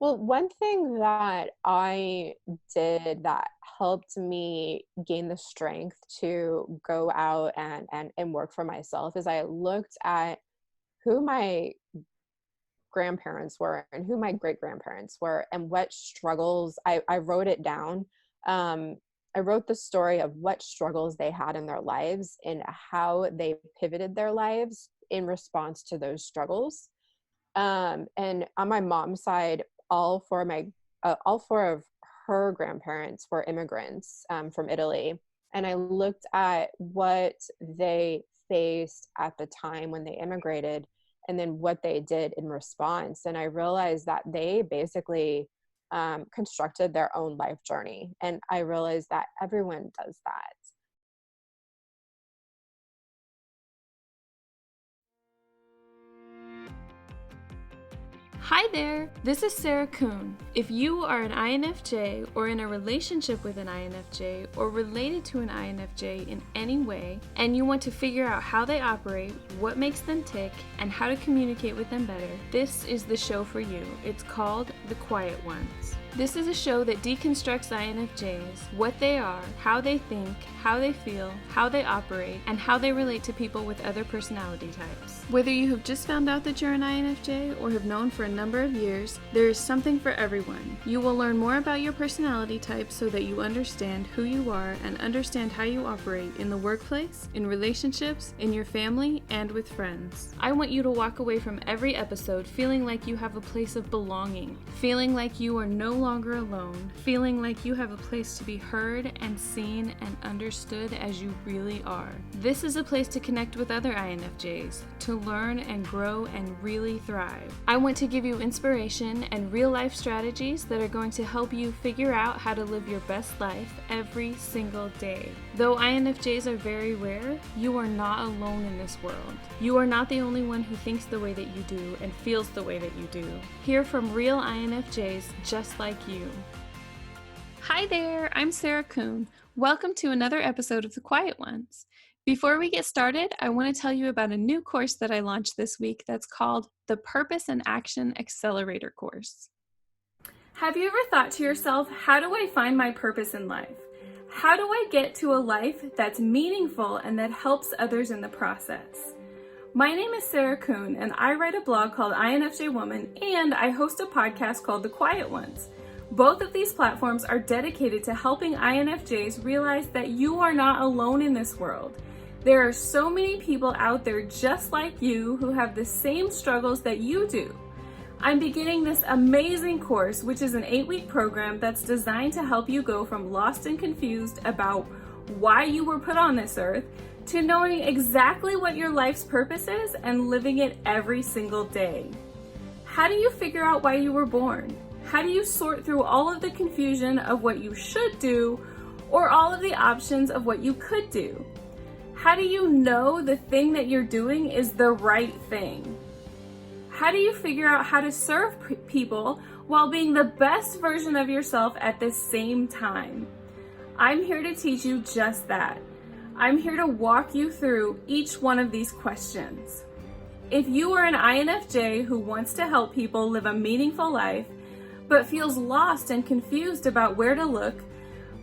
Well, one thing that I did that helped me gain the strength to go out and work for myself is I looked at who my grandparents were and who my great grandparents were and what struggles I wrote it down. Um, I wrote the story of what struggles they had in their lives and how they pivoted their lives in response to those struggles. And on my mom's side, all four of her grandparents were immigrants from Italy, and I looked at what they faced at the time when they immigrated, and then what they did in response. And I realized that they basically constructed their own life journey, and I realized that everyone does that. Hi there, this is Sarah Kuhn. If you are an INFJ or in a relationship with an INFJ or related to an INFJ in any way, and you want to figure out how they operate, what makes them tick, and how to communicate with them better, this is the show for you. It's called The Quiet Ones. This is a show that deconstructs INFJs, what they are, how they think, how they feel, how they operate, and how they relate to people with other personality types. Whether you have just found out that you're an INFJ or have known for a number of years, there is something for everyone. You will learn more about your personality type so that you understand who you are and understand how you operate in the workplace, in relationships, in your family, and with friends. I want you to walk away from every episode feeling like you have a place of belonging, feeling like you are no longer alone, feeling like you have a place to be heard and seen and understood as you really are. This is a place to connect with other INFJs, to learn and grow and really thrive. I want to give you inspiration and real life strategies that are going to help you figure out how to live your best life every single day. Though INFJs are very rare, you are not alone in this world. You are not the only one who thinks the way that you do and feels the way that you do. Hear from real INFJs just like you. Hi there, I'm Sarah Kuhn. Welcome to another episode of The Quiet Ones. Before we get started, I want to tell you about a new course that I launched this week that's called the Purpose and Action Accelerator course. Have you ever thought to yourself, how do I find my purpose in life? How do I get to a life that's meaningful and that helps others in the process? My name is Sarah Kuhn, and I write a blog called INFJ Woman, and I host a podcast called The Quiet Ones. Both of these platforms are dedicated to helping INFJs realize that you are not alone in this world. There are so many people out there just like you who have the same struggles that you do. I'm beginning this amazing course, which is an 8-week program that's designed to help you go from lost and confused about why you were put on this earth to knowing exactly what your life's purpose is and living it every single day. How do you figure out why you were born? How do you sort through all of the confusion of what you should do or all of the options of what you could do? How do you know the thing that you're doing is the right thing? How do you figure out how to serve people while being the best version of yourself at the same time? I'm here to teach you just that. I'm here to walk you through each one of these questions. If you are an INFJ who wants to help people live a meaningful life, but feels lost and confused about where to look,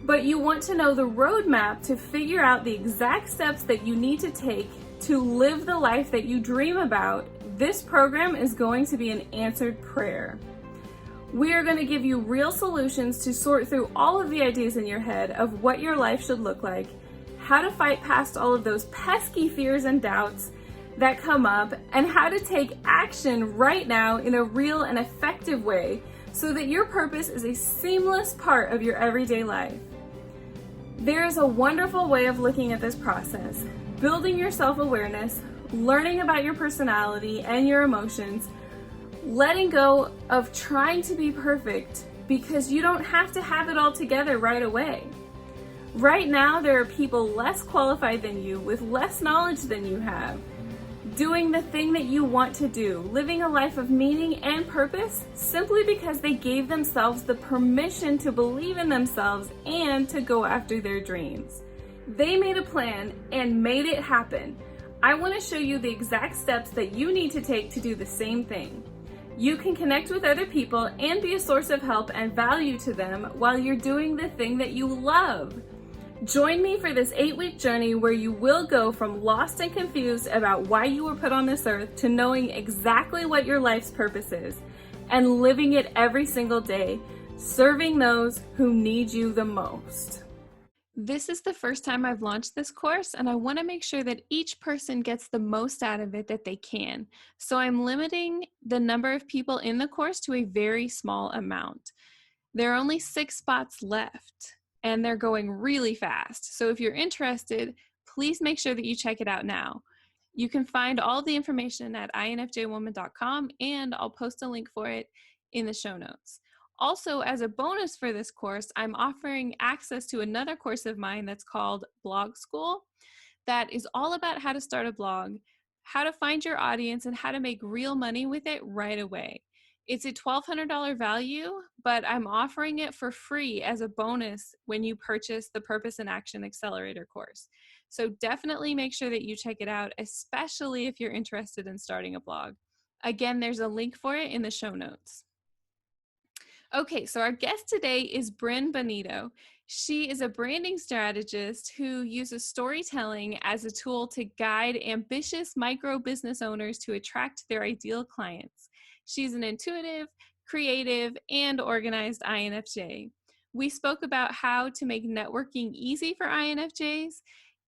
but you want to know the roadmap to figure out the exact steps that you need to take to live the life that you dream about, this program is going to be an answered prayer. We are going to give you real solutions to sort through all of the ideas in your head of what your life should look like, how to fight past all of those pesky fears and doubts that come up, and how to take action right now in a real and effective way so that your purpose is a seamless part of your everyday life. There is a wonderful way of looking at this process, building your self-awareness, learning about your personality and your emotions, letting go of trying to be perfect because you don't have to have it all together right away. Right now, there are people less qualified than you with less knowledge than you have, doing the thing that you want to do, living a life of meaning and purpose simply because they gave themselves the permission to believe in themselves and to go after their dreams. They made a plan and made it happen. I want to show you the exact steps that you need to take to do the same thing. You can connect with other people and be a source of help and value to them while you're doing the thing that you love. Join me for this 8-week journey where you will go from lost and confused about why you were put on this earth to knowing exactly what your life's purpose is and living it every single day, serving those who need you the most. This is the first time I've launched this course, and I want to make sure that each person gets the most out of it that they can. So I'm limiting the number of people in the course to a very small amount. There are only 6 spots left, and they're going really fast. So if you're interested, please make sure that you check it out now. You can find all the information at infjwoman.com, and I'll post a link for it in the show notes. Also, as a bonus for this course, I'm offering access to another course of mine that's called Blog School, that is all about how to start a blog, how to find your audience, and how to make real money with it right away. It's a $1,200 value, but I'm offering it for free as a bonus when you purchase the Purpose in Action Accelerator course. So definitely make sure that you check it out, especially if you're interested in starting a blog. Again, there's a link for it in the show notes. Okay, so our guest today is Bryn Bonito. She is a branding strategist who uses storytelling as a tool to guide ambitious micro business owners to attract their ideal clients. She's an intuitive, creative, and organized INFJ. We spoke about how to make networking easy for INFJs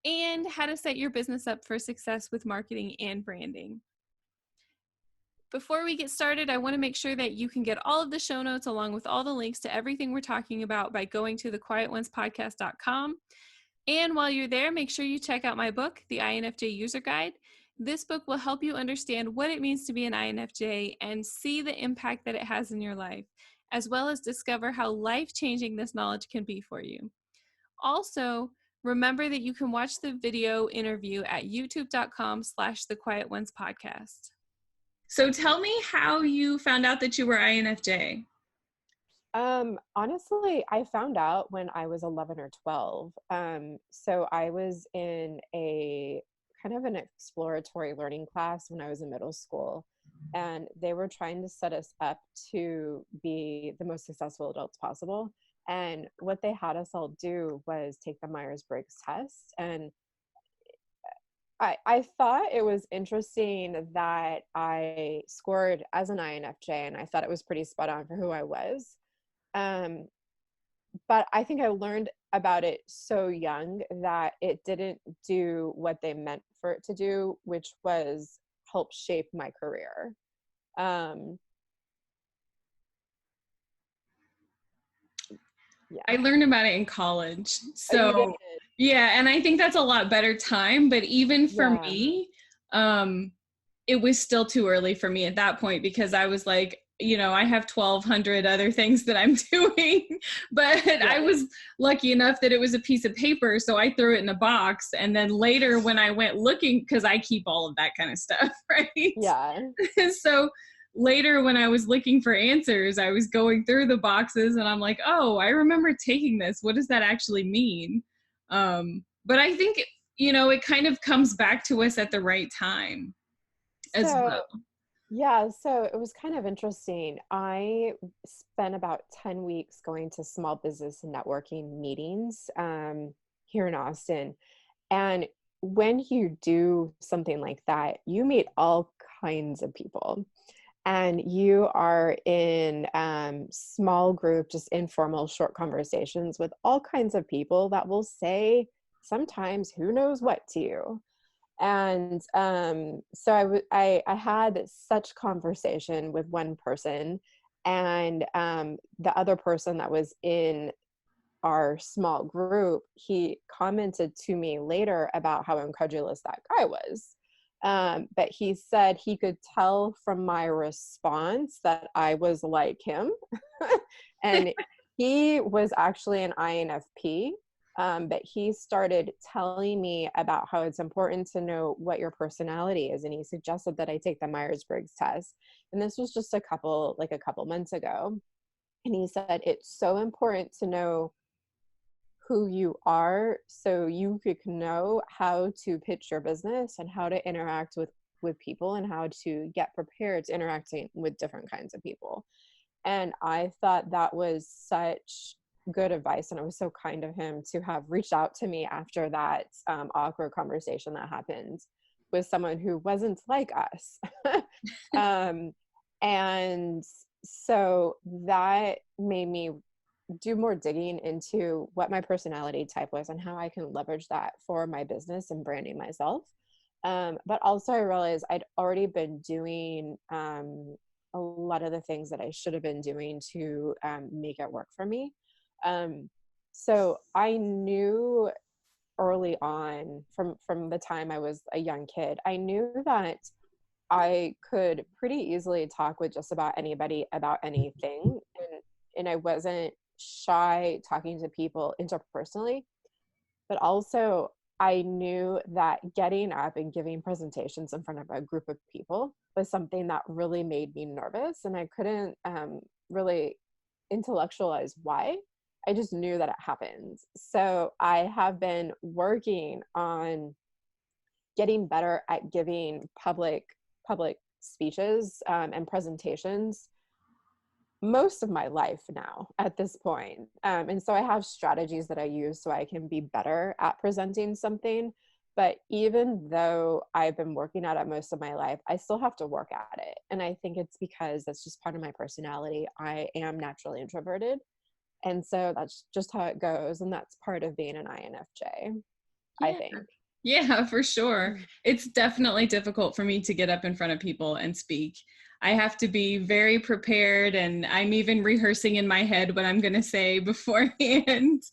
and how to set your business up for success with marketing and branding. Before we get started, I want to make sure that you can get all of the show notes along with all the links to everything we're talking about by going to thequietonespodcast.com. And while you're there, make sure you check out my book, The INFJ User Guide. This book will help you understand what it means to be an INFJ and see the impact that it has in your life, as well as discover how life-changing this knowledge can be for you. Also, remember that you can watch the video interview at youtube.com/thequietonespodcast. So tell me how you found out that you were INFJ. Honestly, I found out when I was 11 or 12. So I was in a kind of an exploratory learning class when I was in middle school, and they were trying to set us up to be the most successful adults possible. And what they had us all do was take the Myers-Briggs test. And I thought it was interesting that I scored as an INFJ, and I thought it was pretty spot on for who I was. But I think I learned about it so young that it didn't do what they meant for it to do, which was help shape my career. Yeah. I learned about it in college. Oh, you So did? yeah, and I think that's a lot better time, but even for me, it was still too early for me at that point because I was like, you know, I have 1,200 other things that I'm doing, but I was lucky enough that it was a piece of paper. So I threw it in a box. And then later when I went looking, because I keep all of that kind of stuff, right? Yeah. So later when I was looking for answers, I was going through the boxes and I'm like, oh, I remember taking this. What does that actually mean? But I think, you know, it kind of comes back to us at the right time as well. Yeah, so it was kind of interesting. I spent about 10 weeks going to small business networking meetings here in Austin. And when you do something like that, you meet all kinds of people. And you are in small group, just informal, short conversations with all kinds of people that will say sometimes who knows what to you. And so I had such conversation with one person, and the other person that was in our small group, he commented to me later about how incredulous that guy was. But he said he could tell from my response that I was like him. And he was actually an INFP. But he started telling me about how it's important to know what your personality is. And he suggested that I take the Myers-Briggs test. And this was just a couple months ago. And he said, it's so important to know who you are so you could know how to pitch your business and how to interact with with people and how to get prepared to interacting with different kinds of people. And I thought that was such good advice, and it was so kind of him to have reached out to me after that awkward conversation that happened with someone who wasn't like us. And so that made me do more digging into what my personality type was and how I can leverage that for my business and branding myself. But also I realized I'd already been doing a lot of the things that I should have been doing to make it work for me. So I knew early on from the time I was a young kid, I knew that I could pretty easily talk with just about anybody about anything. And I wasn't shy talking to people interpersonally, but also I knew that getting up and giving presentations in front of a group of people was something that really made me nervous. And I couldn't really intellectualize why. I just knew that it happened. So I have been working on getting better at giving public speeches and presentations most of my life now at this point. And so I have strategies that I use so I can be better at presenting something. But even though I've been working at it most of my life, I still have to work at it. And I think it's because that's just part of my personality. I am naturally introverted. And so that's just how it goes. And that's part of being an INFJ, I Yeah. think. Yeah, for sure. It's definitely difficult for me to get up in front of people and speak. I have to be very prepared, and I'm even rehearsing in my head what I'm going to say beforehand.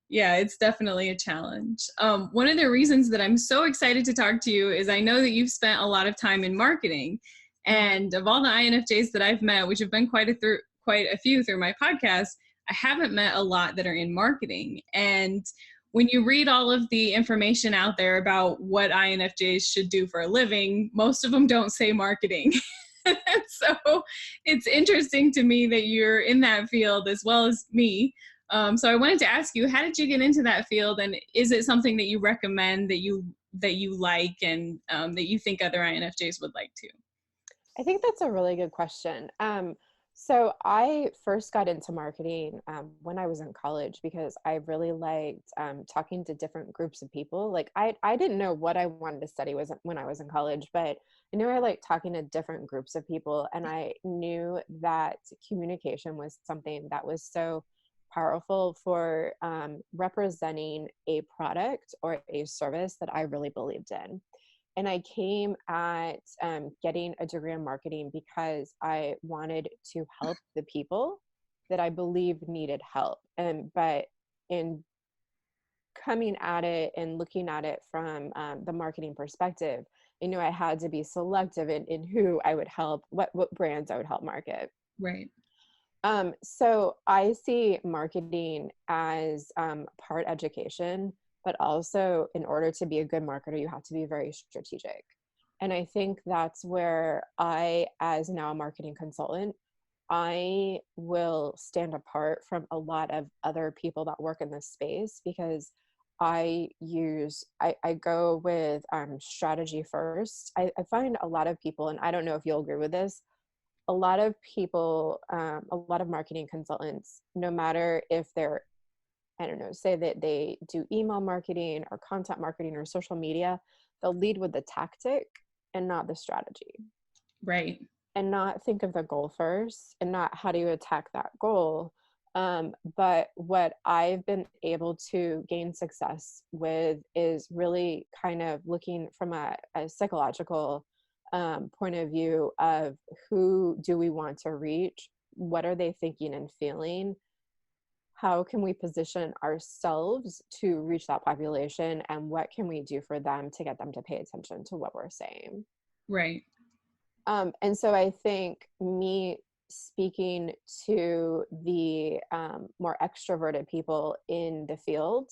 Yeah, it's definitely a challenge. One of the reasons that I'm so excited to talk to you is I know that you've spent a lot of time in marketing. And of all the INFJs that I've met, which have been quite a few through my podcast, I haven't met a lot that are in marketing. And when you read all of the information out there about what INFJs should do for a living, most of them don't say marketing. So it's interesting to me that you're in that field as well as me. So I wanted to ask you, how did you get into that field? And is it something that you recommend, that you like, and that you think other INFJs would like too? I think that's a really good question. So I first got into marketing when I was in college because I really liked talking to different groups of people. Like I didn't know what I wanted to study when I was in college, but I knew I liked talking to different groups of people. And I knew that communication was something that was so powerful for representing a product or a service that I really believed in. And I came at getting a degree in marketing because I wanted to help the people that I believed needed help. But in coming at it and looking at it from the marketing perspective, I knew I had to be selective in who I would help, what brands I would help market. Right. So I see marketing as part education, but also in order to be a good marketer, you have to be very strategic. And I think that's where I, as now a marketing consultant, I will stand apart from a lot of other people that work in this space because I go with strategy first. I find a lot of people, and I don't know if you'll agree with this, a lot of people, a lot of marketing consultants, no matter if they're, I don't know, say that they do email marketing or content marketing or social media, they'll lead with the tactic and not the strategy. Right. And not think of the goal first and not how do you attack that goal. But what I've been able to gain success with is really kind of looking from a psychological point of view of who do we want to reach? What are they thinking and feeling? How can we position ourselves to reach that population? And what can we do for them to get them to pay attention to what we're saying? Right. And so I think me speaking to the more extroverted people in the field,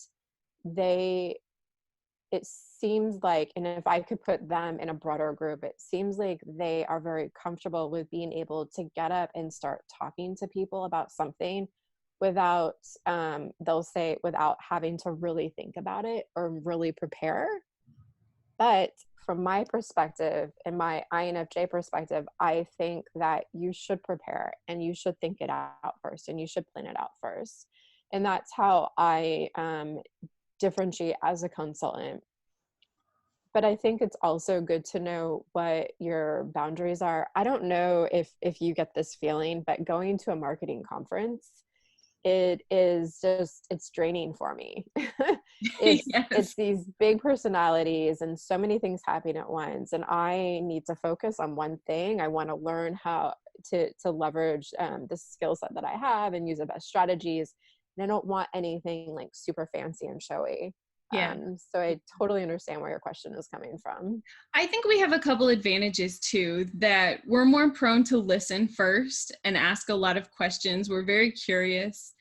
it seems like, and if I could put them in a broader group, it seems like they are very comfortable with being able to get up and start talking to people about something without, they'll say, without having to really think about it or really prepare. But from my perspective and my INFJ perspective, I think that you should prepare and you should think it out first and you should plan it out first. And that's how I differentiate as a consultant. But I think it's also good to know what your boundaries are. I don't know if you get this feeling, but going to a marketing conference, it's draining for me. It's Yes. these big personalities and so many things happening at once, and I need to focus on one thing. I want to learn how to leverage the skill set that I have and use the best strategies, and I don't want anything like super fancy and showy. Yeah. So I totally understand where your question is coming from. I think we have a couple advantages too, that we're more prone to listen first and ask a lot of questions. We're very curious.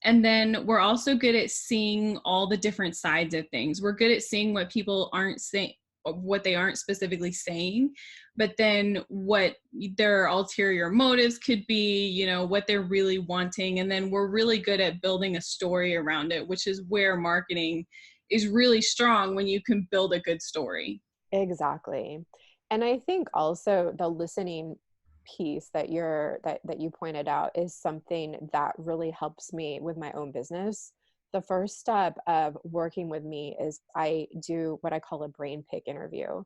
And then we're also good at seeing all the different sides of things. We're good at seeing what people aren't saying, what they aren't specifically saying, but then what their ulterior motives could be, you know, what they're really wanting. And then we're really good at building a story around it, which is where marketing is really strong, when you can build a good story. Exactly. And I think also the listening piece that you pointed out is something that really helps me with my own business. The first step of working with me is I do what I call a brain pick interview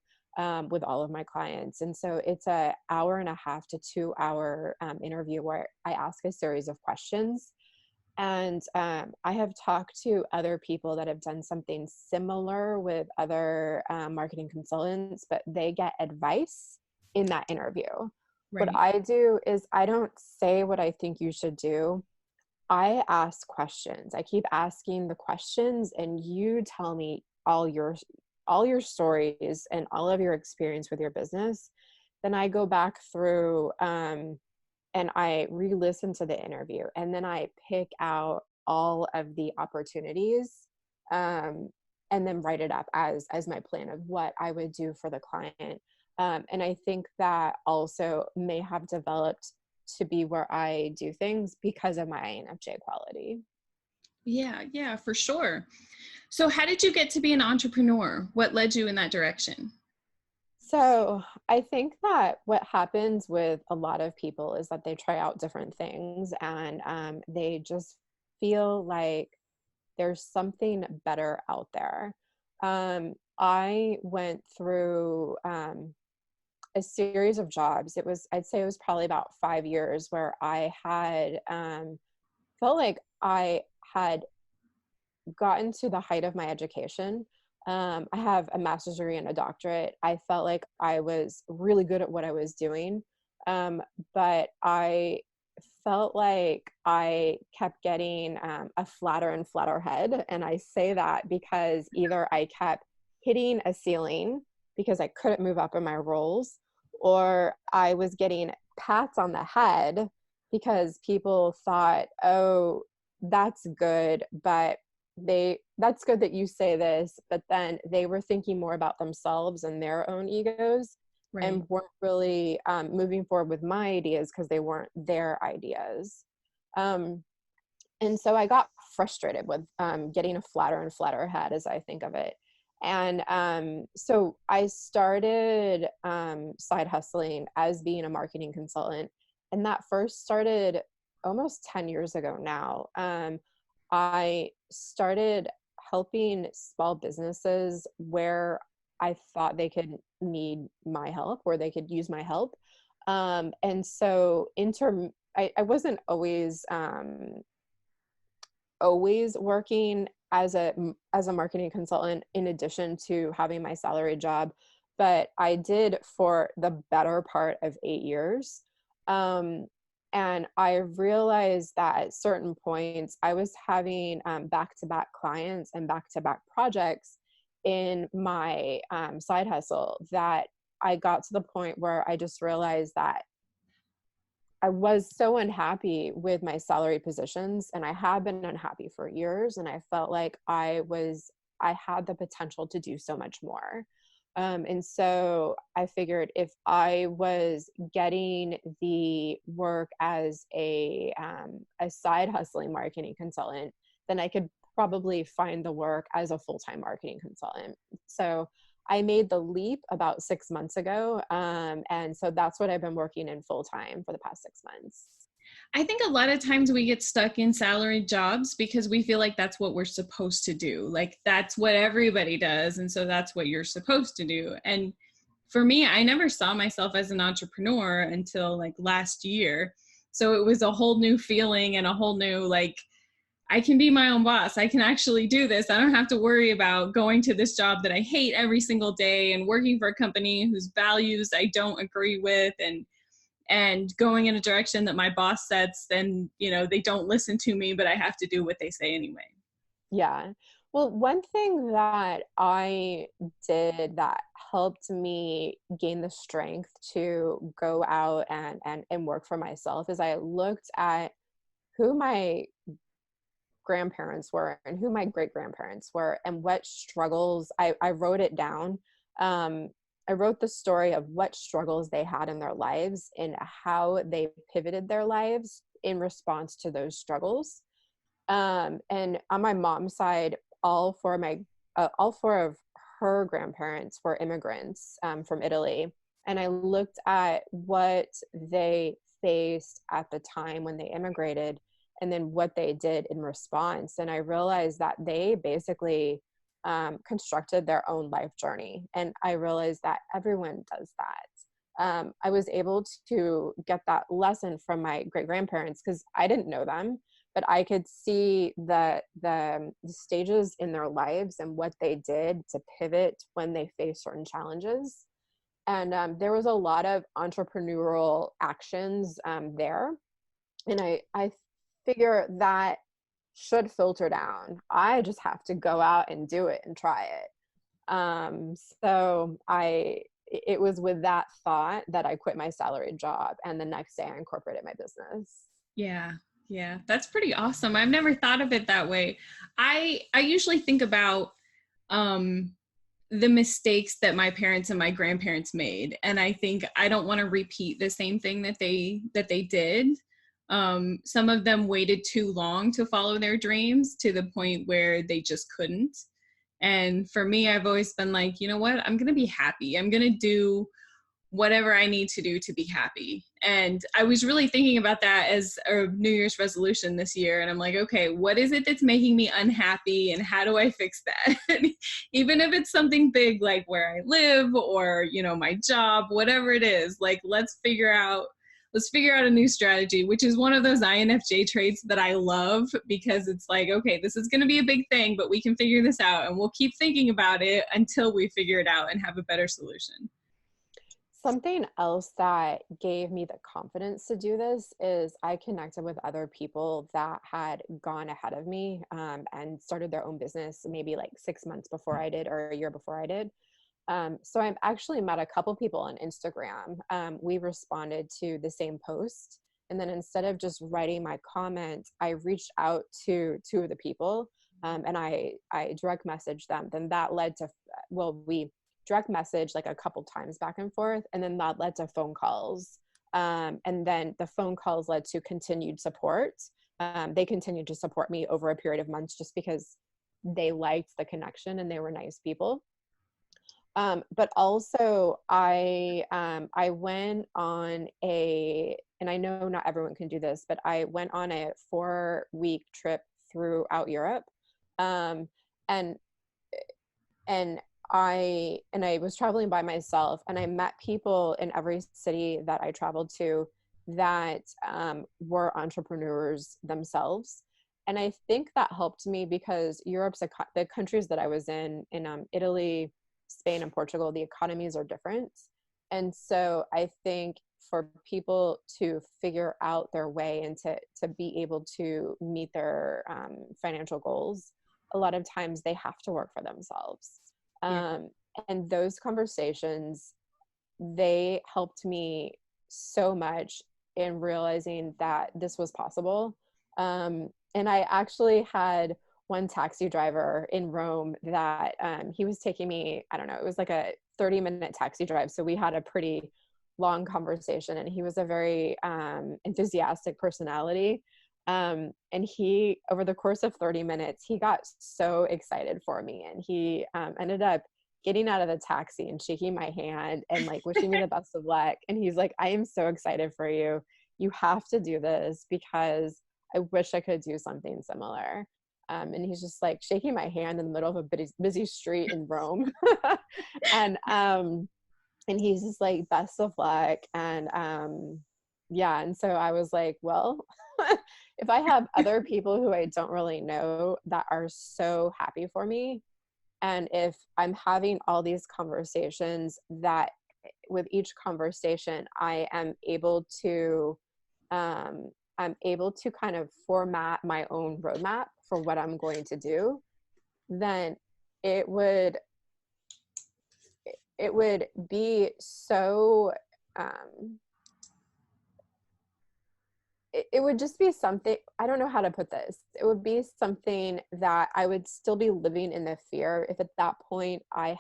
with all of my clients. And so it's a hour and a half to 2 hour interview where I ask a series of questions. And I have talked to other people that have done something similar with other marketing consultants, but they get advice in that interview. What Right. I do is I don't say what I think you should do. I ask questions. I keep asking the questions, and you tell me all your stories and all of your experience with your business. Then I go back through and I re-listen to the interview, and then I pick out all of the opportunities, um, and then write it up as my plan of what I would do for the client. And I think that also may have developed to be where I do things because of my INFJ quality. Yeah, yeah, for sure. So, how did you get to be an entrepreneur? What led you in that direction? So I think that what happens with a lot of people is that they try out different things, and they just feel like there's something better out there. I went through a series of jobs. I'd say it was probably about 5 years where I had felt like I had gotten to the height of my education. I have a master's degree and a doctorate. I felt like I was really good at what I was doing, but I felt like I kept getting a flatter and flatter head. And I say that because either I kept hitting a ceiling because I couldn't move up in my roles, or I was getting pats on the head because people thought, oh, that's good, but that's good that you say this, but then they were thinking more about themselves and their own egos Right. and weren't really moving forward with my ideas because they weren't their ideas. um, and so I got frustrated with getting a flatter and flatter head, as I think of it. And so I started side hustling as being a marketing consultant, and that first started almost 10 years ago now. I started helping small businesses where I thought they could need my help, or they could use my help. And so I wasn't always working as a marketing consultant in addition to having my salary job, but I did for the better part of 8 years. Um, and I realized that at certain points I was having back-to-back clients and back-to-back projects in my side hustle, that I got to the point where I just realized that I was so unhappy with my salary positions, and I had been unhappy for years, and I felt like I had the potential to do so much more. And so I figured if I was getting the work as a side hustling marketing consultant, then I could probably find the work as a full-time marketing consultant. So I made the leap about 6 months ago. And so that's what I've been working in full time for the past 6 months. I think a lot of times we get stuck in salaried jobs because we feel like that's what we're supposed to do. Like that's what everybody does. And so that's what you're supposed to do. And for me, I never saw myself as an entrepreneur until like last year. So it was a whole new feeling and a whole new, like, I can be my own boss. I can actually do this. I don't have to worry about going to this job that I hate every single day and working for a company whose values I don't agree with, and going in a direction that my boss sets, and they don't listen to me, but I have to do what they say anyway. Yeah. Well, one thing that I did that helped me gain the strength to go out and work for myself is I looked at who my grandparents were and who my great grandparents were and what struggles I wrote it down. I wrote the story of what struggles they had in their lives and how they pivoted their lives in response to those struggles. And on my mom's side, all four of her grandparents were immigrants from Italy. And I looked at what they faced at the time when they immigrated and then what they did in response. And I realized that they basically constructed their own life journey. And I realized that everyone does that. I was able to get that lesson from my great grandparents because I didn't know them, but I could see the stages in their lives and what they did to pivot when they faced certain challenges. And there was a lot of entrepreneurial actions there. And I figure that should filter down. I just have to go out and do it and try it. So it was with that thought that I quit my salaried job. And the next day I incorporated my business. Yeah. Yeah, that's pretty awesome. I've never thought of it that way. I usually think about the mistakes that my parents and my grandparents made, and I think I don't want to repeat the same thing that they did. Some of them waited too long to follow their dreams to the point where they just couldn't. And for me, I've always been like, you know what? I'm going to be happy. I'm going to do whatever I need to do to be happy. And I was really thinking about that as a New Year's resolution this year. And I'm like, okay, what is it that's making me unhappy and how do I fix that? Even if it's something big, like where I live or, my job, whatever it is, like, let's figure out a new strategy, which is one of those INFJ traits that I love because it's like, okay, this is going to be a big thing, but we can figure this out and we'll keep thinking about it until we figure it out and have a better solution. Something else that gave me the confidence to do this is I connected with other people that had gone ahead of me and started their own business maybe like 6 months before I did or a year before I did. So I've actually met a couple people on Instagram. We responded to the same post. And then instead of just writing my comment, I reached out to two of the people and I direct messaged them. Then that led to, we direct message like a couple times back and forth, and then that led to phone calls, and then the phone calls led to continued support. They continued to support me over a period of months just because they liked the connection and they were nice people. But also I went on and I know not everyone can do this, but I went on a 4-week trip throughout Europe, and I was traveling by myself, and I met people in every city that I traveled to that were entrepreneurs themselves. And I think that helped me because the countries that I was in Italy, Spain, and Portugal, the economies are different. And so I think for people to figure out their way and to be able to meet their financial goals, a lot of times they have to work for themselves. And those conversations, they helped me so much in realizing that this was possible. And I actually had one taxi driver in Rome that he was taking me, I don't know, it was like a 30-minute taxi drive. So we had a pretty long conversation, and he was a very enthusiastic personality. And he, over the course of 30 minutes, he got so excited for me, and he ended up getting out of the taxi and shaking my hand and like wishing me the best of luck. And he's like, I am so excited for you. You have to do this because I wish I could do something similar. And he's just like shaking my hand in the middle of a busy street in Rome. And he's just like, best of luck. And yeah. And so I was like, well, if I have other people who I don't really know that are so happy for me, and if I'm having all these conversations that with each conversation, I'm able to kind of format my own roadmap for what I'm going to do, then it would be so, it would just be something, I don't know how to put this. It would be something that I would still be living in the fear if at that point I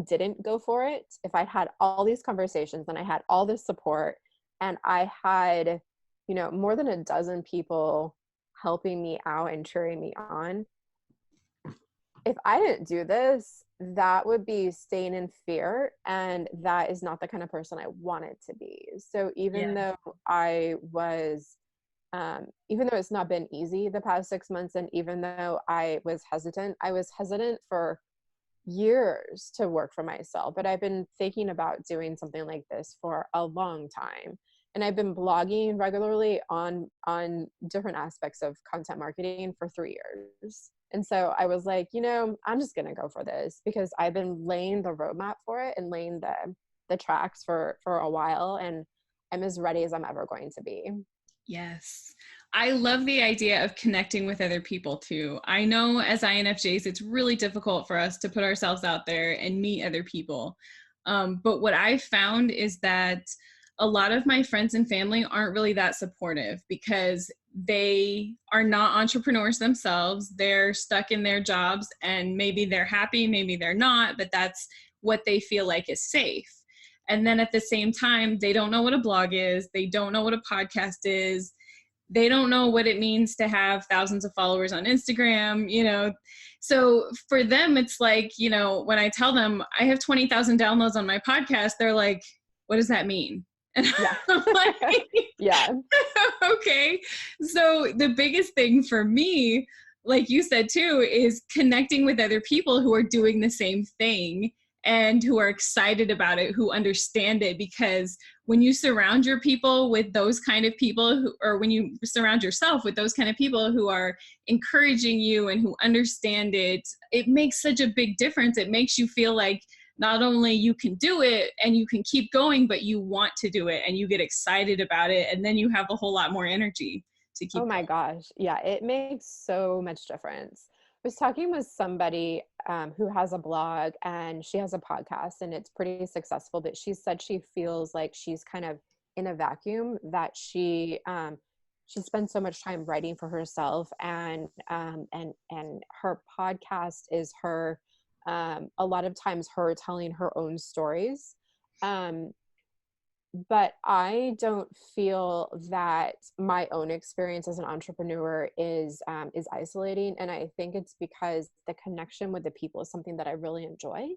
didn't go for it. If I'd had all these conversations and I had all this support and I had, more than a dozen people helping me out and cheering me on. If I didn't do this, that would be staying in fear. And that is not the kind of person I wanted to be. So even though even though it's not been easy the past 6 months, and even though I was hesitant for years to work for myself, but I've been thinking about doing something like this for a long time. And I've been blogging regularly on different aspects of content marketing for 3 years. And so I was like, I'm just going to go for this because I've been laying the roadmap for it and laying the tracks for a while. And I'm as ready as I'm ever going to be. Yes. I love the idea of connecting with other people too. I know as INFJs, it's really difficult for us to put ourselves out there and meet other people. But what I've found is that a lot of my friends and family aren't really that supportive because they are not entrepreneurs themselves. They're stuck in their jobs and maybe they're happy, maybe they're not, but that's what they feel like is safe. And then at the same time, they don't know what a blog is. They don't know what a podcast is. They don't know what it means to have thousands of followers on Instagram, So for them, it's like, when I tell them I have 20,000 downloads on my podcast, they're like, what does that mean? And Yeah. I'm like, yeah. Okay. So the biggest thing for me, like you said too, is connecting with other people who are doing the same thing and who are excited about it, who understand it. Because when you surround your people with those kind of people or when you surround yourself with those kind of people who are encouraging you and who understand it, it makes such a big difference. It makes you feel like not only you can do it and you can keep going, but you want to do it and you get excited about it. And then you have a whole lot more energy to keep Oh my going. gosh. Yeah, it makes so much difference. I was talking with somebody who has a blog and she has a podcast and it's pretty successful, but she said she feels like she's kind of in a vacuum, that she spends so much time writing for herself, and her podcast is her, a lot of times her telling her own stories. But I don't feel that my own experience as an entrepreneur is isolating, and I think it's because the connection with the people is something that I really enjoy.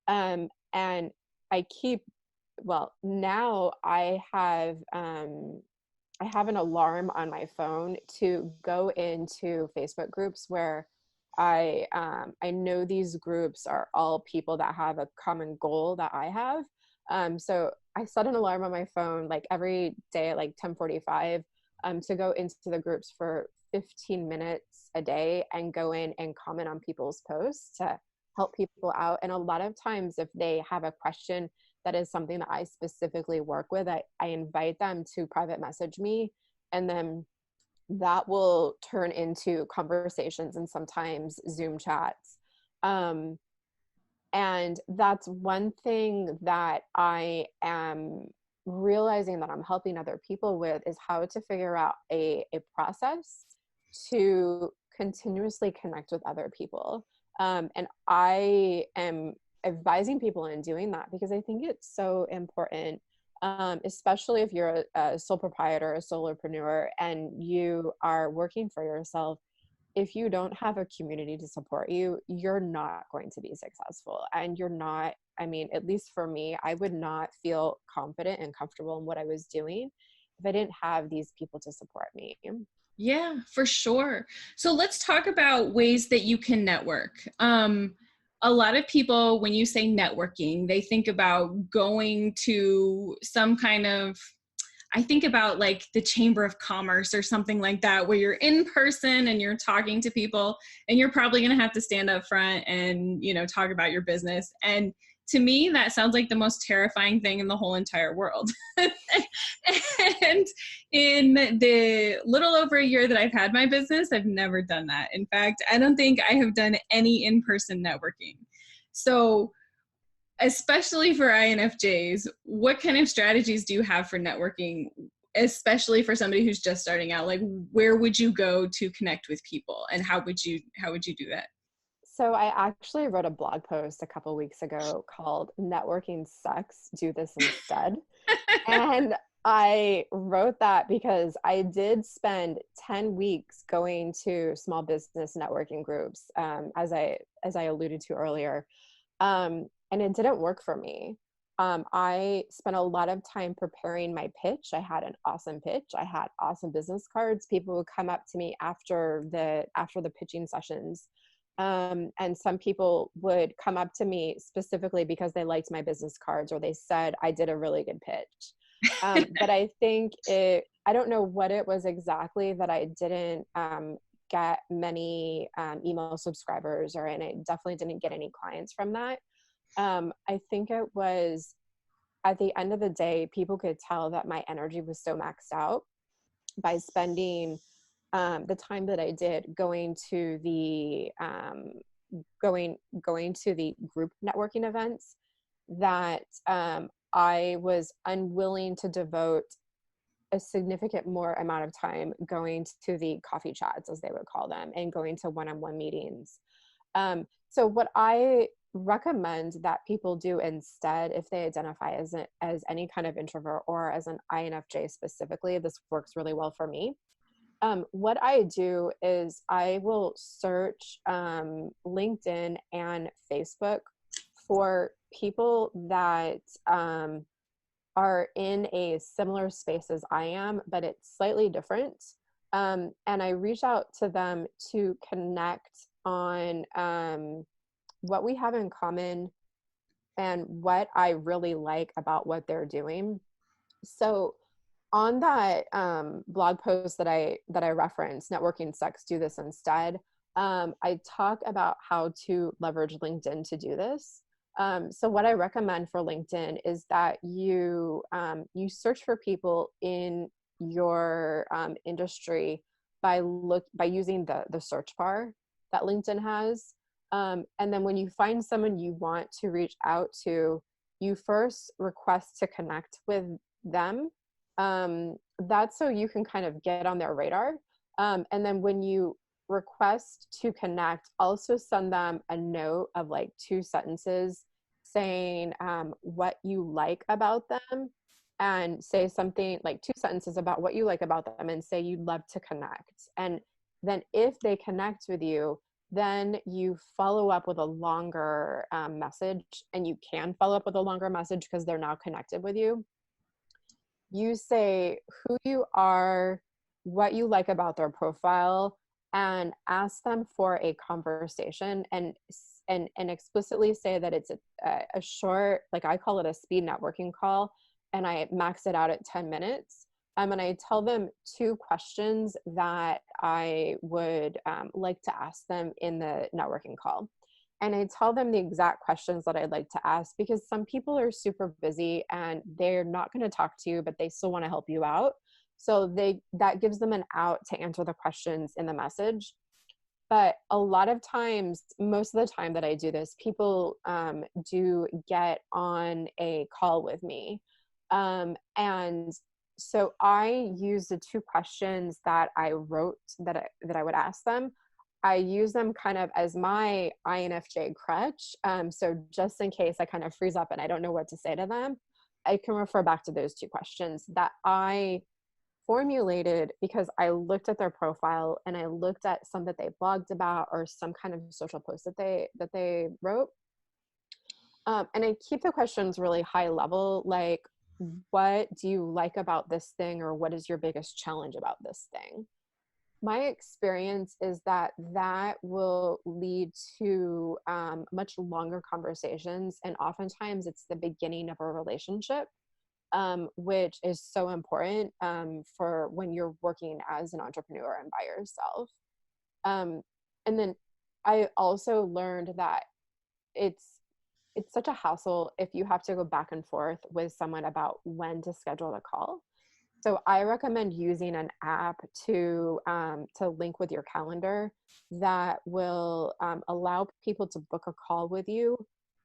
And now I have an alarm on my phone to go into Facebook groups where I know these groups are all people that have a common goal that I have. So I set an alarm on my phone like every day at like 10:45 to go into the groups for 15 minutes a day and go in and comment on people's posts to help people out. And a lot of times if they have a question that is something that I specifically work with, I invite them to private message me, and then that will turn into conversations and sometimes Zoom chats. And that's one thing that I am realizing that I'm helping other people with, is how to figure out a process to continuously connect with other people. And I am advising people in doing that because I think it's so important, especially if you're a sole proprietor, a solopreneur, and you are working for yourself. if you don't have a community to support you, you're not going to be successful. And you're not, I mean, at least for me, I would not feel confident and comfortable in what I was doing if I didn't have these people to support me. Yeah, for sure. So let's talk about ways that you can network. A lot of people, when you say networking, they think about going to some kind of, I think about like the Chamber of Commerce or something like that, where you're in person and you're talking to people, and you're probably going to have to stand up front and, you know, talk about your business. And to me, that sounds like the most terrifying thing in the whole entire world. And in the little over a year that I've had my business, I've never done that. In fact, I don't think I have done any in-person networking. So especially for INFJs, what kind of strategies do you have for networking, especially for somebody who's just starting out? Like, where would you go to connect with people, and how would you do that? So I actually wrote a blog post a couple weeks ago called Networking Sucks, Do This Instead. And I wrote that because I did spend 10 weeks going to small business networking groups, as I alluded to earlier. And it didn't work for me. I spent a lot of time preparing my pitch. I had an awesome pitch. I had awesome business cards. People would come up to me after the pitching sessions. And some people would come up to me specifically because they liked my business cards, or they said I did a really good pitch. But I think I don't know what it was exactly that I didn't get many email subscribers, and I definitely didn't get any clients from that. I think it was, at the end of the day, people could tell that my energy was so maxed out by spending the time that I did going to the group networking events, that I was unwilling to devote a significant more amount of time going to the coffee chats, as they would call them, and going to one-on-one meetings. So what I recommend that people do instead, if they identify as any kind of introvert or as an INFJ specifically, this works really well for me. What I do is I will search LinkedIn and Facebook for people that are in a similar space as I am, but it's slightly different. And I reach out to them to connect on what we have in common and what I really like about what they're doing. So on that blog post that I referenced, Networking Sucks, Do This Instead, I talk about how to leverage LinkedIn to do this. So what I recommend for LinkedIn is that you search for people in your industry by using the search bar that LinkedIn has. And then when you find someone you want to reach out to, you first request to connect with them. That's so you can kind of get on their radar. And then when you request to connect, also send them a note of like 2 sentences saying what you like about them, and say something like 2 sentences about what you like about them, and say you'd love to connect. And then if they connect with you, then you follow up with a longer message, and you can follow up with a longer message because they're now connected with you. You say who you are, what you like about their profile, and ask them for a conversation, and explicitly say that it's a short, like I call it a speed networking call, and I max it out at 10 minutes. And I tell them 2 questions that I would like to ask them in the networking call. And I tell them the exact questions that I'd like to ask, because some people are super busy and they're not going to talk to you, but they still want to help you out. So that gives them an out to answer the questions in the message. But a lot of times, most of the time that I do this, people do get on a call with me. And so I use the 2 questions that I wrote that I would ask them. I use them kind of as my INFJ crutch. So just in case I kind of freeze up and I don't know what to say to them, I can refer back to those 2 questions that I formulated because I looked at their profile and I looked at some that they blogged about or some kind of social post that they wrote. And I keep the questions really high level, like, what do you like about this thing, or what is your biggest challenge about this thing? My experience is that that will lead to much longer conversations, and oftentimes it's the beginning of a relationship, which is so important for when you're working as an entrepreneur and by yourself. And then I also learned that it's such a hassle if you have to go back and forth with someone about when to schedule the call. So I recommend using an app to link with your calendar that will allow people to book a call with you,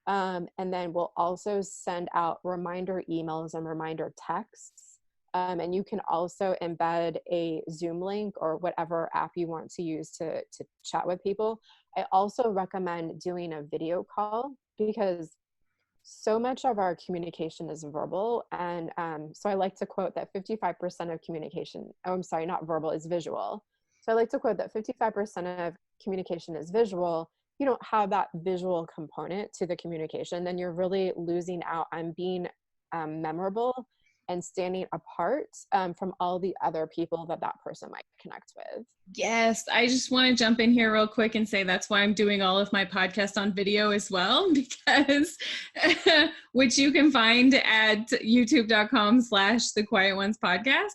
and then we'll also send out reminder emails and reminder texts. And you can also embed a Zoom link or whatever app you want to use to chat with people. I also recommend doing a video call because so much of our communication is verbal. And so I like to quote that 55% of communication, oh, I'm sorry, not verbal, is visual. So I like to quote that 55% of communication is visual. You don't have that visual component to the communication, then you're really losing out on being memorable and standing apart from all the other people that person might connect with. Yes, I just want to jump in here real quick and say that's why I'm doing all of my podcasts on video as well, because which you can find at youtube.com/The Quiet Ones Podcast.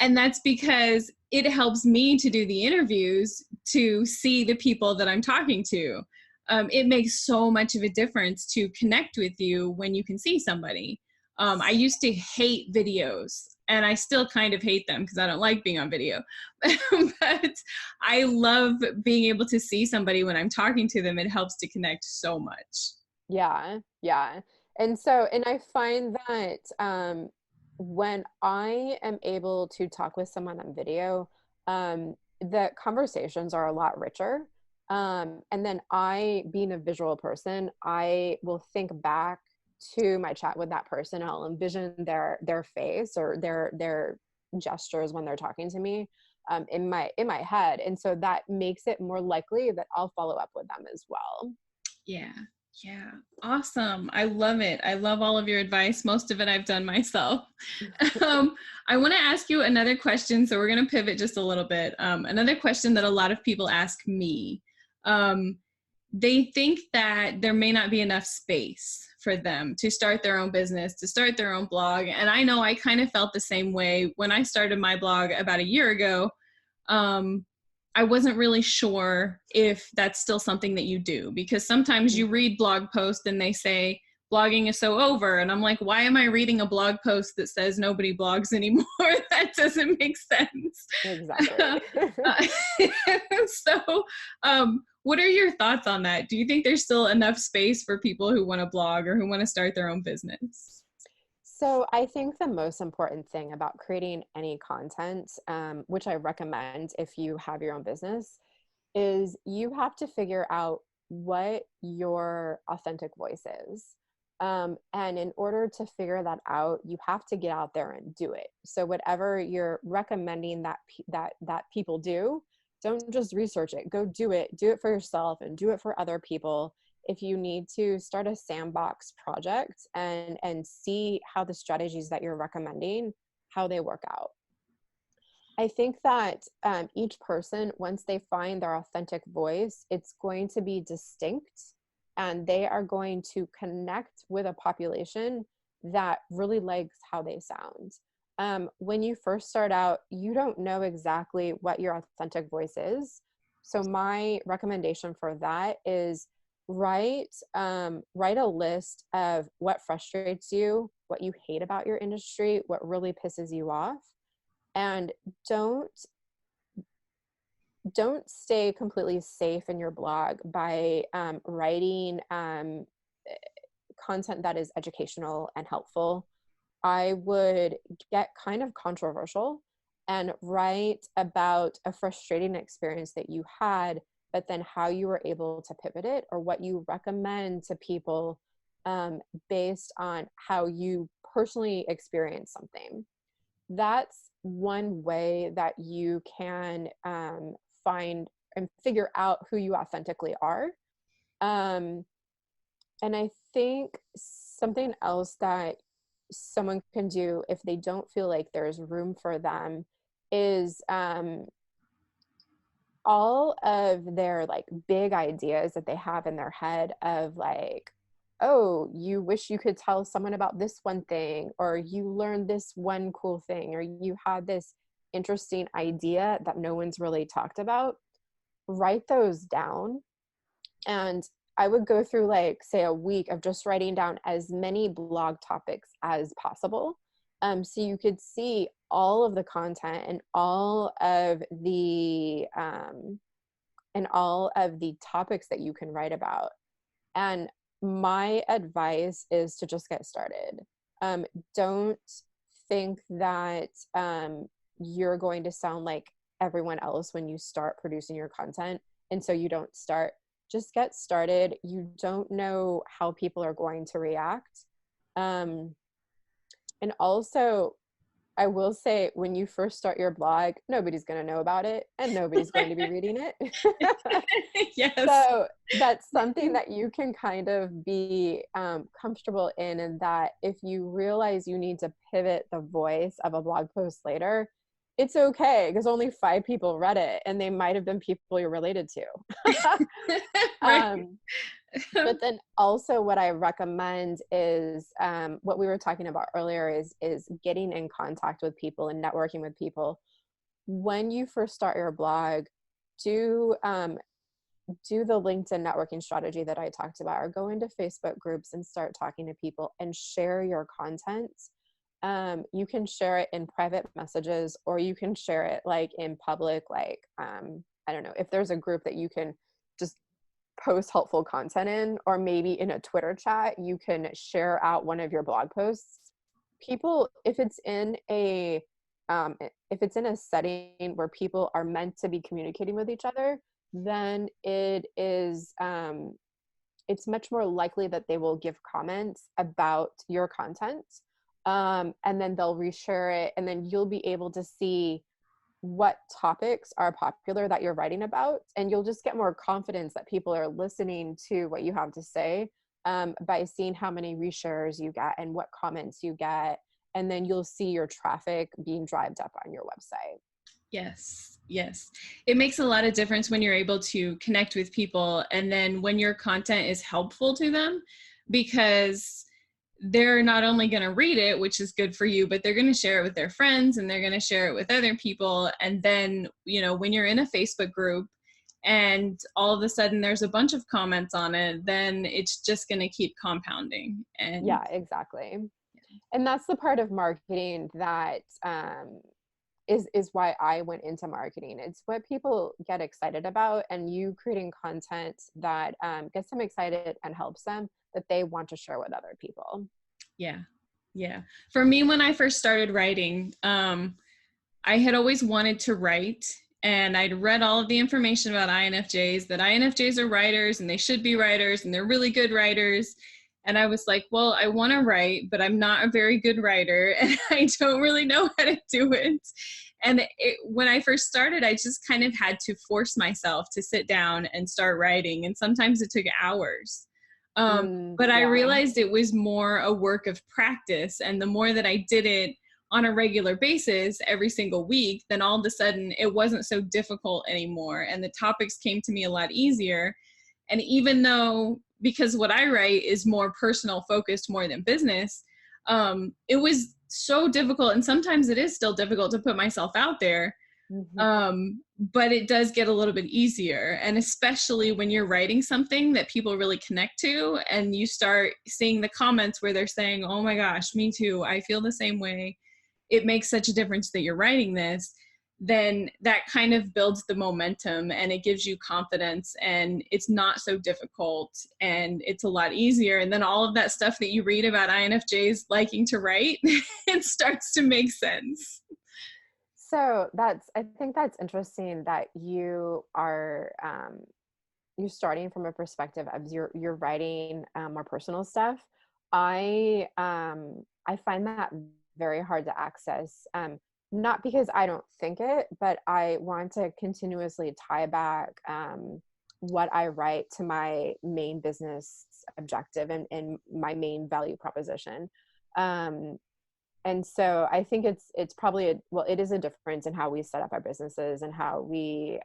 And that's because it helps me to do the interviews to see the people that I'm talking to. It makes so much of a difference to connect with you when you can see somebody. I used to hate videos, and I still kind of hate them because I don't like being on video. But I love being able to see somebody when I'm talking to them. It helps to connect so much. Yeah. And I find that when I am able to talk with someone on video, the conversations are a lot richer. And then I, being a visual person, I will think back to my chat with that person. I'll envision their face or their gestures when they're talking to me in my head. And so that makes it more likely that I'll follow up with them as well. Yeah. Awesome. I love it. I love all of your advice. Most of it I've done myself. I want to ask you another question. So we're going to pivot just a little bit. Another question that a lot of people ask me. They think that there may not be enough space for them to start their own business, to start their own blog. And I know I kind of felt the same way when I started my blog about a year ago. I wasn't really sure if that's still something that you do, because sometimes you read blog posts and they say blogging is so over, and I'm like, why am I reading a blog post that says nobody blogs anymore? That doesn't make sense. Exactly. So what are your thoughts on that? Do you think there's still enough space for people who want to blog or who want to start their own business? So I think the most important thing about creating any content, which I recommend if you have your own business, is you have to figure out what your authentic voice is. And in order to figure that out, you have to get out there and do it. So whatever you're recommending that people do, don't just research it. Go do it. Do it for yourself and do it for other people. If you need to, start a sandbox project and see how the strategies that you're recommending, how they work out. I think that each person, once they find their authentic voice, it's going to be distinct, and they are going to connect with a population that really likes how they sound. When you first start out, you don't know exactly what your authentic voice is. So my recommendation for that is write a list of what frustrates you, what you hate about your industry, what really pisses you off, and don't stay completely safe in your blog by writing content that is educational and helpful. I would get kind of controversial and write about a frustrating experience that you had, but then how you were able to pivot it, or what you recommend to people based on how you personally experience something. That's one way that you can find and figure out who you authentically are. Um, and I think something else that someone can do if they don't feel like there's room for them is all of their like big ideas that they have in their head of like, oh, you wish you could tell someone about this one thing, or you learned this one cool thing, or you had this interesting idea that no one's really talked about. Write those down. And I would go through like, say, a week of just writing down as many blog topics as possible. So you could see all of the content and all of the topics that you can write about. And my advice is to just get started. Don't think that you're going to sound like everyone else when you start producing your content, and so you don't start. Just get started. You don't know how people are going to react. And also, I will say, when you first start your blog, nobody's going to know about it and nobody's going to be reading it. Yes. So that's something that you can kind of be comfortable in, and that if you realize you need to pivot the voice of a blog post later, it's okay, because only 5 people read it and they might have been people you're related to. Right. But then also what I recommend is what we were talking about earlier is getting in contact with people and networking with people. When you first start your blog, do the LinkedIn networking strategy that I talked about, or go into Facebook groups and start talking to people and share your content. You can share it in private messages, or you can share it like in public, like, I don't know, if there's a group that you can just post helpful content in, or maybe in a Twitter chat, you can share out one of your blog posts. People, if it's in a setting where people are meant to be communicating with each other, then it's much more likely that they will give comments about your content. And then they'll reshare it, and then you'll be able to see what topics are popular that you're writing about, and you'll just get more confidence that people are listening to what you have to say by seeing how many reshares you get and what comments you get, and then you'll see your traffic being driven up on your website. Yes. Yes. It makes a lot of difference when you're able to connect with people, and then when your content is helpful to them, because they're not only going to read it, which is good for you, but they're going to share it with their friends, and they're going to share it with other people. And then, when you're in a Facebook group and all of a sudden there's a bunch of comments on it, then it's just going to keep compounding. And yeah, exactly. And that's the part of marketing that is why I went into marketing. It's what people get excited about, and you creating content that gets them excited and helps them, that they want to share with other people. Yeah. Yeah. For me, when I first started writing, I had always wanted to write, and I'd read all of the information about INFJs, that INFJs are writers and they should be writers and they're really good writers. And I was like, well, I want to write, but I'm not a very good writer and I don't really know how to do it. And when I first started, I just kind of had to force myself to sit down and start writing. And sometimes it took hours. But I realized it was more a work of practice. And the more that I did it on a regular basis every single week, then all of a sudden it wasn't so difficult anymore. And the topics came to me a lot easier. And even though, because what I write is more personal focused more than business, it was so difficult. And sometimes it is still difficult to put myself out there. But it does get a little bit easier. And especially when you're writing something that people really connect to, and you start seeing the comments where they're saying, oh my gosh, me too, I feel the same way. It makes such a difference that you're writing this. Then that kind of builds the momentum, and it gives you confidence, and it's not so difficult, and it's a lot easier. And then all of that stuff that you read about INFJs liking to write, it starts to make sense. So I think that's interesting that you are, you're starting from a perspective of you're writing more personal stuff. I find that very hard to access. not because I don't think it, but I want to continuously tie back what I write to my main business objective and my main value proposition. And so I think it's probably it is a difference in how we set up our businesses and how we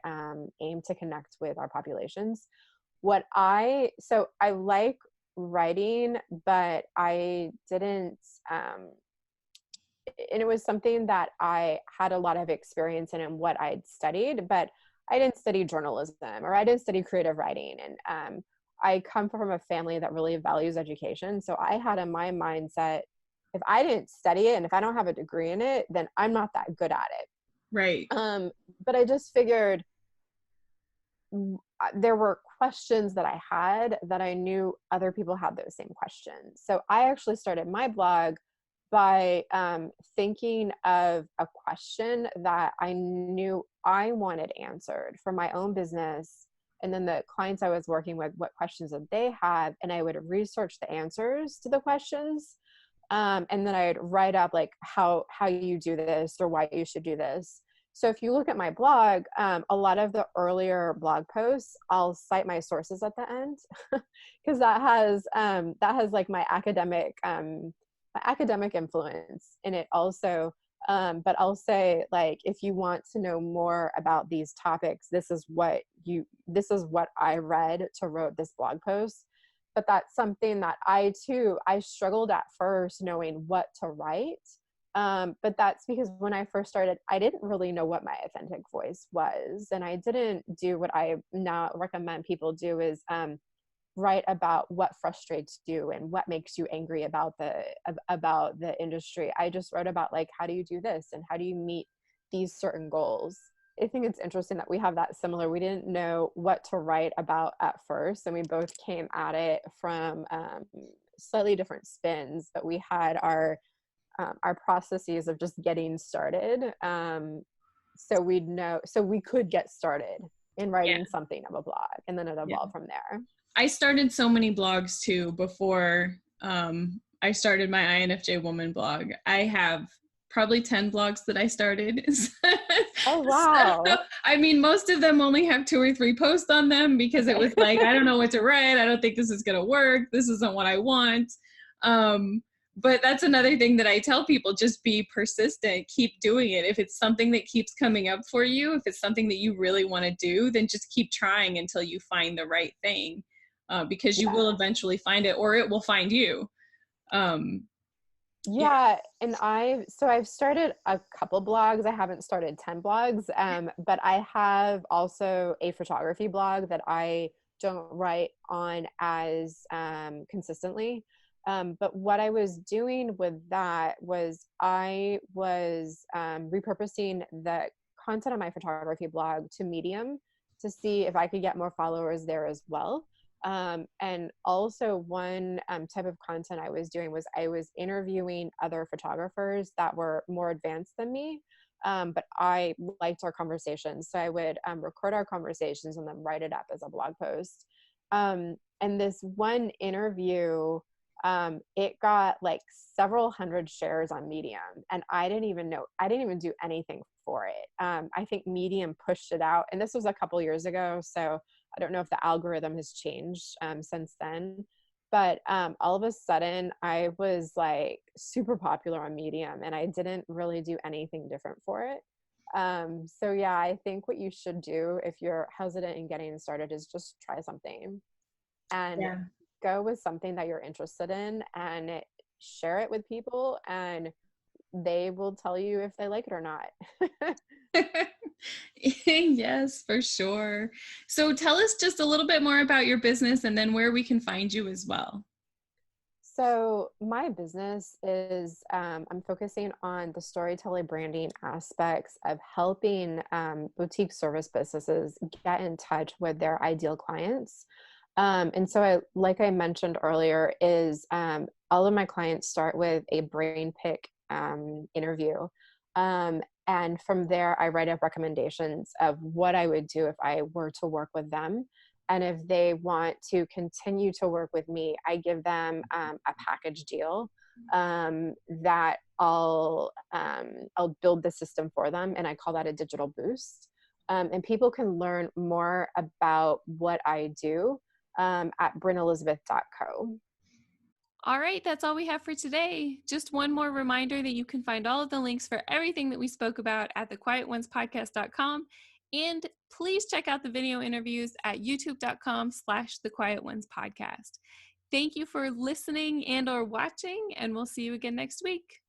aim to connect with our populations. So I like writing, but I didn't, and it was something that I had a lot of experience in what I'd studied, but I didn't study journalism or I didn't study creative writing. And I come from a family that really values education. So I had in my mindset, if I didn't study it and if I don't have a degree in it, then I'm not that good at it. Right. But I just figured there were questions that I had that I knew other people had those same questions. So I actually started my blog by thinking of a question that I knew I wanted answered for my own business. And then the clients I was working with, what questions did they have? And I would research the answers to the questions. And then I'd write up like how you do this or why you should do this. So if you look at my blog, a lot of the earlier blog posts, I'll cite my sources at the end because that has like my academic influence in it also. But I'll say, like, if you want to know more about these topics, this is what I read to wrote this blog post. But that's something that I struggled at first knowing what to write. But that's because when I first started, I didn't really know what my authentic voice was. And I didn't do what I now recommend people do is write about what frustrates you and what makes you angry about the industry. I just wrote about like, how do you do this? And how do you meet these certain goals? I think it's interesting that we have that similar. We didn't know what to write about at first, and we both came at it from slightly different spins, but we had our processes of just getting started. So we could get started in writing something of a blog, and then it evolved from there. I started so many blogs too before I started my INFJ Woman blog. I have probably 10 blogs that I started. Oh, wow. So, I mean, most of them only have 2 or 3 posts on them because it was like, I don't know what to write. I don't think this is going to work. This isn't what I want. But that's another thing that I tell people, just be persistent, keep doing it. If it's something that keeps coming up for you, if it's something that you really want to do, then just keep trying until you find the right thing, because you will eventually find it, or it will find you. And I've started a couple blogs. I haven't started 10 blogs, but I have also a photography blog that I don't write on as consistently. But what I was doing with that was I was repurposing the content on my photography blog to Medium to see if I could get more followers there as well. And also one type of content I was doing was I was interviewing other photographers that were more advanced than me. But I liked our conversations. So I would record our conversations and then write it up as a blog post. And this one interview, it got like several hundred shares on Medium, and I didn't even do anything for it. I think Medium pushed it out, and this was a couple years ago, so I don't know if the algorithm has changed since then, but all of a sudden I was like super popular on Medium, and I didn't really do anything different for it. So yeah, I think what you should do if you're hesitant in getting started is just try something and go with something that you're interested in and share it with people, and they will tell you if they like it or not. Yes, for sure. So tell us just a little bit more about your business and then where we can find you as well. So my business is, I'm focusing on the storytelling branding aspects of helping boutique service businesses get in touch with their ideal clients. And so like I mentioned earlier, is all of my clients start with a brain pick interview. And from there, I write up recommendations of what I would do if I were to work with them. And if they want to continue to work with me, I give them a package deal. that I'll build the system for them, and I call that a digital boost. And people can learn more about what I do at brynelizabeth.co. All right, that's all we have for today. Just one more reminder that you can find all of the links for everything that we spoke about at thequietonespodcast.com. And please check out the video interviews at youtube.com/thequietonespodcast. Thank you for listening and or watching, and we'll see you again next week.